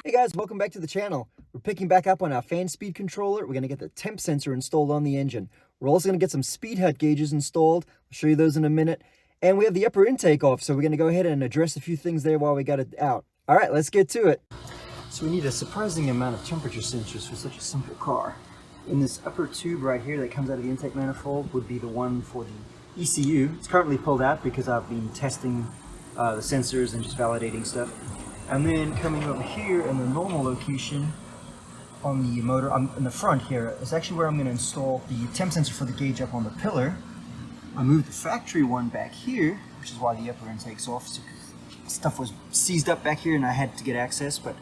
Hey guys, welcome back to the channel. We're picking back up on our fan speed controller. We're going to get the temp sensor installed on the engine. We're also going to get some Speedhut gauges installed. I'll show you those in a minute. And we have the upper intake off, so we're going to go ahead and address a few things there while we got it out. All right, let's get to it. So we need a surprising amount of temperature sensors for such a simple car. In this upper tube right here that comes out of the intake manifold would be the one for the ECU. It's currently pulled out because I've been testing the sensors and just validating stuff. And then coming over here in the normal location on the motor, in the front here, is actually where I'm going to install the temp sensor for the gauge up on the pillar. I moved the factory one back here, which is why the upper intake's off. So stuff was seized up back here and I had to get access, but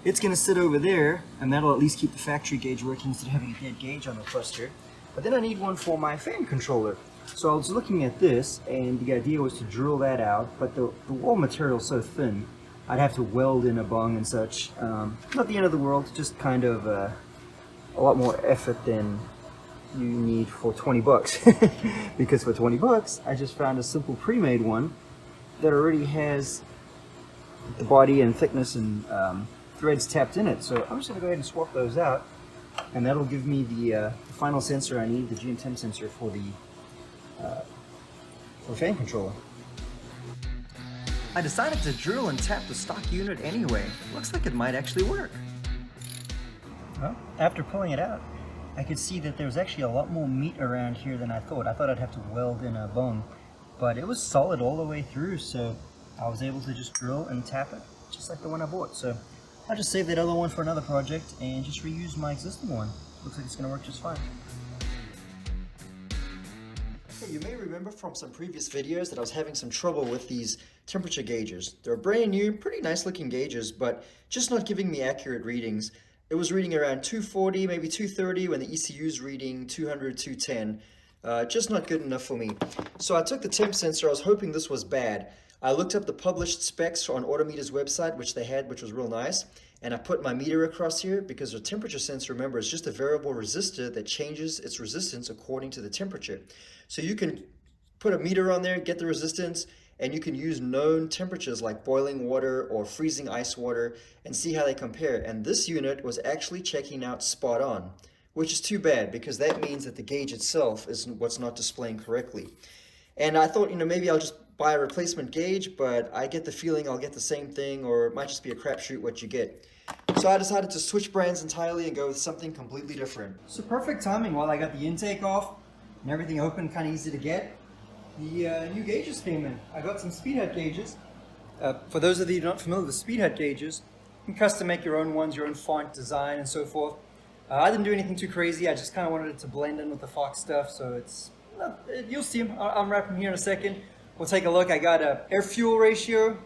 it's going to sit over there and that'll at least keep the factory gauge working instead of having a dead gauge on the cluster. But then I need one for my fan controller. So I was looking at this and the idea was to drill that out, but the wall material is so thin I'd have to weld in a bung and such. Not the end of the world, just kind of a lot more effort than you need for 20 bucks. Because for 20 bucks, I just found a simple pre-made one that already has the body and thickness and threads tapped in it. So I'm just gonna go ahead and swap those out, and that'll give me the final sensor I need, the GM temp sensor for the fan controller. I decided to drill and tap the stock unit anyway. Looks like it might actually work. Well, after pulling it out, I could see that there was actually a lot more meat around here than I thought. I thought I'd have to weld in a bone, but it was solid all the way through, so I was able to just drill and tap it, just like the one I bought. So I'll just save that other one for another project and just reuse my existing one. Looks like it's gonna work just fine. You may remember from some previous videos that I was having some trouble with these temperature gauges. They're brand new, pretty nice looking gauges, but just not giving me accurate readings. It was reading around 240, maybe 230 when the ECU's reading 200, 210. Just not good enough for me. So I took the temp sensor. I was hoping this was bad. I looked up the published specs on Autometer's website, which they had, which was real nice. And I put my meter across here because the temperature sensor, remember, is just a variable resistor that changes its resistance according to the temperature. So you can put a meter on there, get the resistance, and you can use known temperatures like boiling water or freezing ice water and see how they compare. And this unit was actually checking out spot on, which is too bad because that means that the gauge itself is what's not displaying correctly. And I thought, maybe I'll just buy a replacement gauge, but I get the feeling I'll get the same thing, or it might just be a crapshoot what you get. So I decided to switch brands entirely and go with something completely different. So perfect timing while I got the intake off and everything open, kind of easy to get. The new gauges came in. I got some Speedhut gauges. For those of you not familiar with Speedhut gauges, you can custom make your own ones, your own font design and so forth. I didn't do anything too crazy. I just kind of wanted it to blend in with the Fox stuff, so it's, you'll see them. I'll unwrap them here in a second. We'll take a look. I got a air-fuel ratio.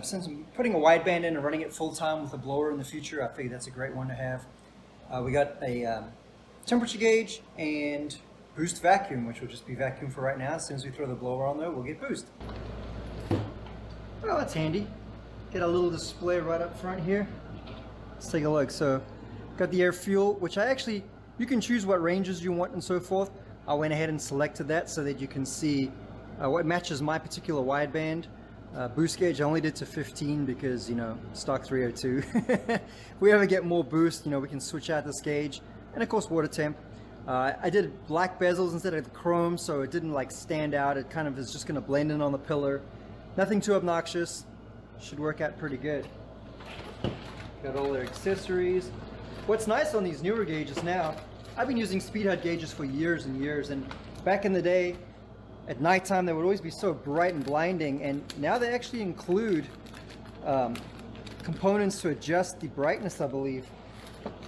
Since I'm putting a wideband in and running it full-time with a blower in the future, I figured that's a great one to have. We got a temperature gauge and boost vacuum, which will just be vacuum for right now. As soon as we throw the blower on there, we'll get boost. Well, that's handy. Get a little display right up front here. Let's take a look. So, got the air fuel, which you can choose what ranges you want and so forth. I went ahead and selected that so that you can see what matches my particular wideband. Boost gauge I only did to 15 because, stock 302. If we ever get more boost, we can switch out this gauge. And of course, water temp. I did black bezels instead of the chrome, so it didn't stand out. It kind of is just going to blend in on the pillar. Nothing too obnoxious. Should work out pretty good. Got all their accessories. What's nice on these newer gauges now, I've been using Speedhut gauges for years and years, and back in the day, at nighttime, they would always be so bright and blinding, and now they actually include components to adjust the brightness, I believe.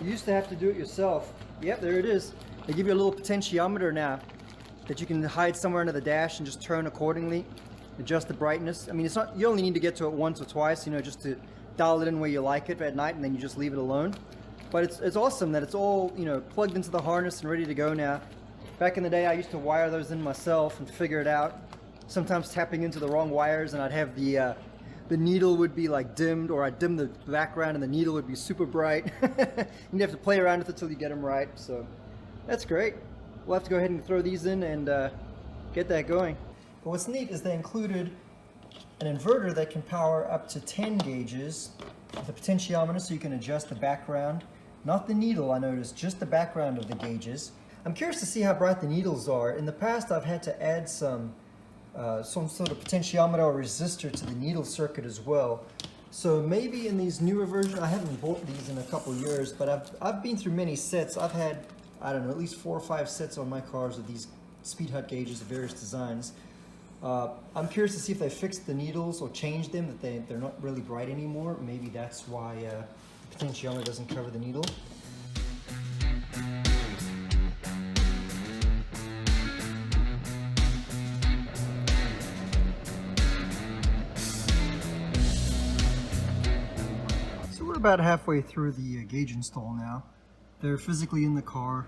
You used to have to do it yourself. Yep, there it is. They give you a little potentiometer now that you can hide somewhere under the dash and just turn accordingly, adjust the brightness. I mean, it's not, you only need to get to it once or twice, just to dial it in where you like it at night, and then you just leave it alone. But it's awesome that it's all, plugged into the harness and ready to go now. Back in the day, I used to wire those in myself and figure it out. Sometimes tapping into the wrong wires, and I'd have the needle would be dimmed, or I'd dim the background and the needle would be super bright. You'd have to play around with it till you get them right. So that's great. We'll have to go ahead and throw these in and get that going. But what's neat is they included an inverter that can power up to 10 gauges with a potentiometer so you can adjust the background, not the needle I noticed, just the background of the gauges. I'm curious to see how bright the needles are. In the past I've had to add some sort of potentiometer or resistor to the needle circuit as well. So maybe in these newer versions, I haven't bought these in a couple years, but I've been through many sets. I've had, I don't know, at least 4 or 5 sets on my cars of these Speedhut gauges of various designs. I'm curious to see if they fixed the needles or changed them, that they're not really bright anymore. Maybe that's why the potentiometer doesn't cover the needle. About halfway through the gauge install now. They're physically in the car.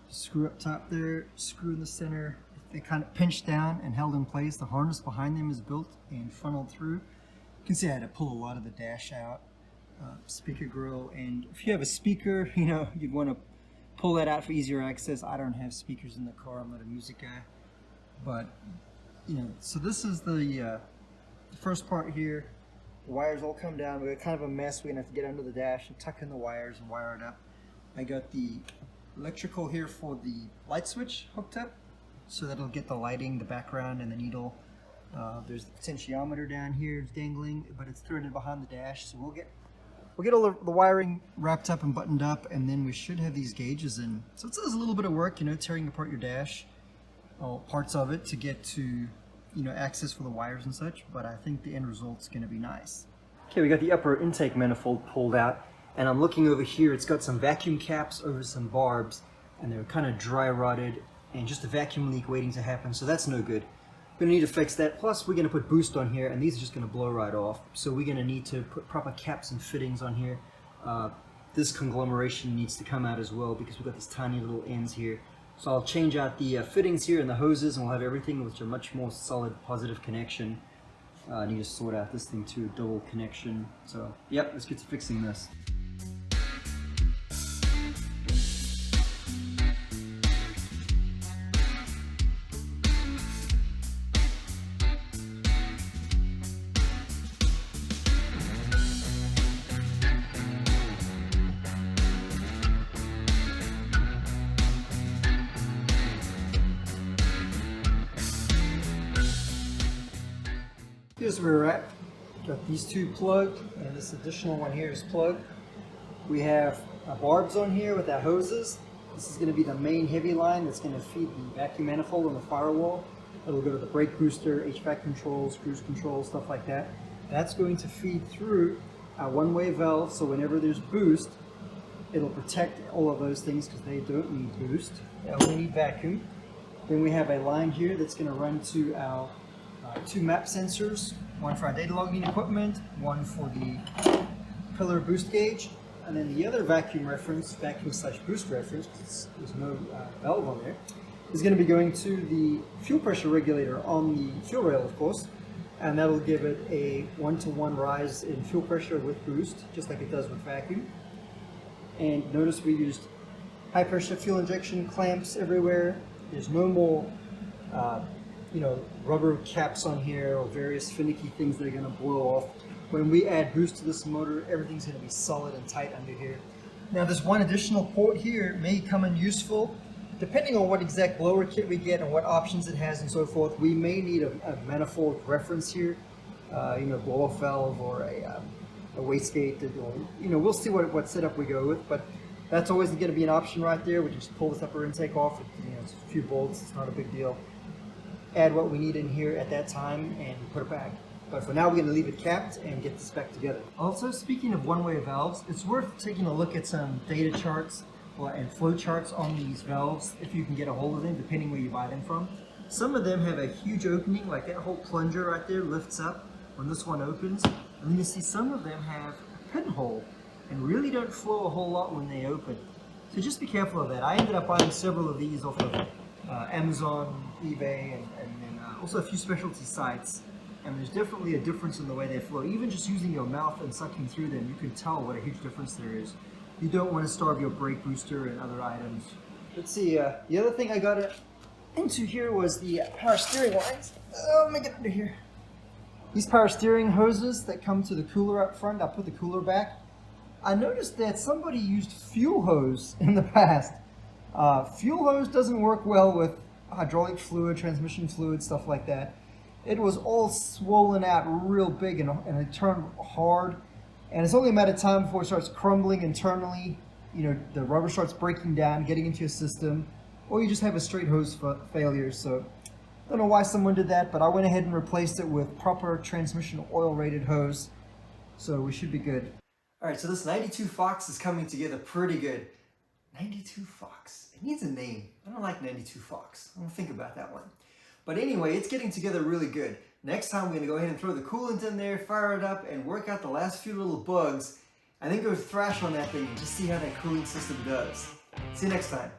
Screw up top there, screw in the center. They kind of pinch down and held in place. The harness behind them is built and funneled through. You can see I had to pull a lot of the dash out, speaker grill, and if you have a speaker, you know, you'd want to pull that out for easier access. I don't have speakers in the car, I'm not a music guy, but you know, so this is the first part here. The wires all come down. We're kind of a mess. We're gonna have to get under the dash and tuck in the wires and wire it up. I got the electrical here for the light switch hooked up, so that'll get the lighting, the background, and the needle. There's the potentiometer down here, it's dangling, but it's threaded behind the dash. So we'll get all the wiring wrapped up and buttoned up, and then we should have these gauges in. So it's a little bit of work, you know, tearing apart your dash, parts of it to get to, you know, access for the wires and such, but I think the end result's going to be nice. Okay, we got the upper intake manifold pulled out, and I'm looking over here. It's got some vacuum caps over some barbs, and they're kind of dry rotted, and just a vacuum leak waiting to happen, so that's no good. We're going to need to fix that. Plus, we're going to put boost on here, and these are just going to blow right off, so we're going to need to put proper caps and fittings on here. This conglomeration needs to come out as well, because we've got these tiny little ends here. So I'll change out the fittings here and the hoses, and we'll have everything with a much more solid positive connection. I need to sort out this thing too, double connection. So yep, let's get to fixing this. Here's where we're at. Got these two plugged, and this additional one here is plugged. We have barbs on here with our hoses. This is going to be the main heavy line that's going to feed the vacuum manifold on the firewall. It'll go to the brake booster, HVAC controls, cruise control, stuff like that. That's going to feed through our one-way valve, so whenever there's boost, it'll protect all of those things because they don't need boost. They only need vacuum. Then we have a line here that's going to run to our 2 map sensors, one for our data logging equipment, one for the pillar boost gauge, and then the other vacuum slash boost reference, because there's no valve on there, is going to be going to the fuel pressure regulator on the fuel rail, of course, and that'll give it a 1-to-1 rise in fuel pressure with boost, just like it does with vacuum. And notice we used high pressure fuel injection clamps everywhere. There's no more you know, rubber caps on here or various finicky things that are going to blow off. When we add boost to this motor, everything's going to be solid and tight under here. Now this one additional port here may come in useful. Depending on what exact blower kit we get and what options it has and so forth, we may need a manifold reference here, you know, blow-off valve or a wastegate, or, you know, we'll see what setup we go with, but that's always going to be an option right there. We just pull this upper intake off, you know, it's a few bolts, it's not a big deal. Add what we need in here at that time and put it back. But for now, we're going to leave it capped and get this back together. Also, speaking of one-way valves, it's worth taking a look at some data charts and flow charts on these valves if you can get a hold of them, depending where you buy them from. Some of them have a huge opening, like that whole plunger right there lifts up when this one opens. And then you see some of them have a pinhole and really don't flow a whole lot when they open. So just be careful of that. I ended up buying several of these off of Amazon, eBay, and also a few specialty sites, and there's definitely a difference in the way they flow. Even just using your mouth and sucking through them, you can tell what a huge difference there is. You don't want to starve your brake booster and other items. Let's see, the other thing I got into here was the power steering lines. Oh, let me get under here. These power steering hoses that come to the cooler up front, I put the cooler back. I noticed that somebody used fuel hose in the past. Fuel hose doesn't work well with hydraulic fluid, transmission fluid, stuff like that. It was all swollen out real big and it turned hard. And it's only a matter of time before it starts crumbling internally. You know, the rubber starts breaking down, getting into your system, or you just have a straight hose failure. So I don't know why someone did that, but I went ahead and replaced it with proper transmission oil rated hose. So we should be good. All right, so this 92 Fox is coming together pretty good. 92 Fox, it needs a name. I don't like 92 Fox. I'm gonna think about that one. But anyway, it's getting together really good. Next time we're gonna go ahead and throw the coolant in there, fire it up, and work out the last few little bugs, and then go thrash on that thing and just see how that cooling system does. See you next time.